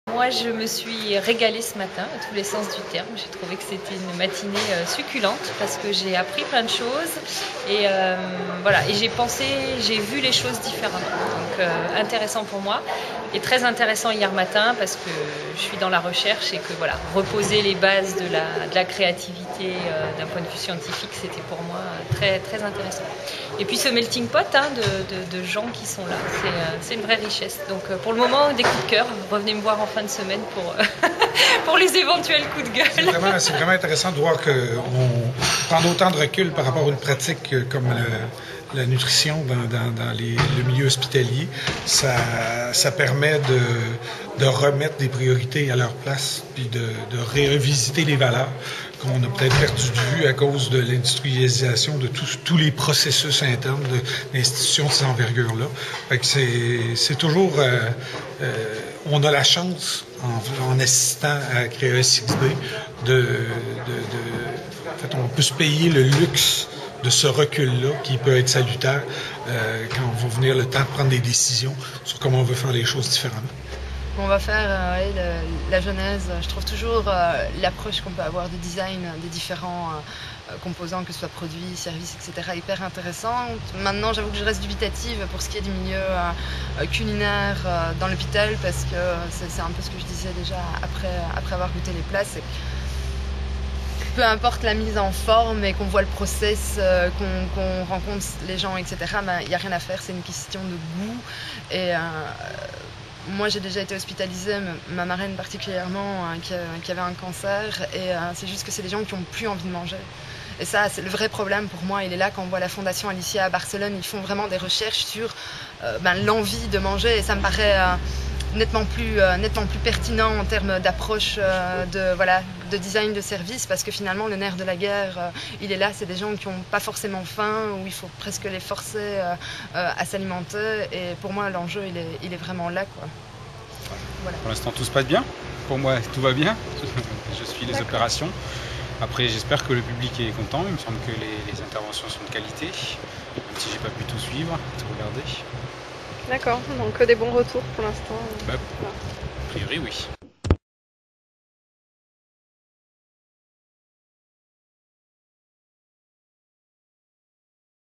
Moi, je me suis régalée ce matin, à tous les sens du terme. J'ai trouvé que c'était une matinée succulente parce que j'ai appris plein de choses et voilà. Et j'ai vu les choses différemment. Donc intéressant pour moi et très intéressant hier matin parce que je suis dans la recherche et que voilà, reposer les bases de la créativité d'un point de vue scientifique, c'était pour moi très très intéressant. Et puis ce melting pot de gens qui sont là, c'est une vraie richesse. Donc pour le moment, des coups de cœur. Revenez me voir en fin de semaine pour, pour les éventuels coups de gueule. C'est vraiment intéressant de voir qu'on prend autant de recul par rapport à une pratique comme la nutrition dans le milieu hospitalier. Ça permet de remettre des priorités à leur place, puis de revisiter les valeurs qu'on a peut-être perdu de vue à cause de l'industrialisation de tous les processus internes d'institutions de cette envergure-là. Fait que c'est toujours... on a la chance, en assistant à Créa 6B, en fait, on peut se payer le luxe de ce recul-là qui peut être salutaire quand va venir le temps de prendre des décisions sur comment on veut faire les choses différemment. On va faire la genèse. Je trouve toujours l'approche qu'on peut avoir de design des différents composants, que ce soit produits, services, etc., hyper intéressante. Maintenant, j'avoue que je reste dubitative pour ce qui est du milieu culinaire dans l'hôpital, parce que c'est un peu ce que je disais déjà après avoir goûté les plats. Peu importe la mise en forme et qu'on voit le process, qu'on rencontre les gens, etc., il n'y a rien à faire, c'est une question de goût. Et moi, j'ai déjà été hospitalisée, ma marraine particulièrement, qui avait un cancer, et c'est juste que c'est des gens qui n'ont plus envie de manger. Et ça, c'est le vrai problème pour moi. Il est là quand on voit la Fondation Alicia à Barcelone, ils font vraiment des recherches sur l'envie de manger, et ça me paraît nettement plus pertinent en termes d'approche de design de service, parce que finalement le nerf de la guerre il est là, c'est des gens qui n'ont pas forcément faim, où il faut presque les forcer à s'alimenter, et pour moi l'enjeu il est vraiment là, quoi. Voilà. Pour l'instant tout se passe bien, pour moi tout va bien, je suis les opérations. Après j'espère que le public est content, il me semble que les interventions sont de qualité, même si j'ai pas pu tout suivre, tout regarder. D'accord, donc que des bons retours pour l'instant. A priori oui.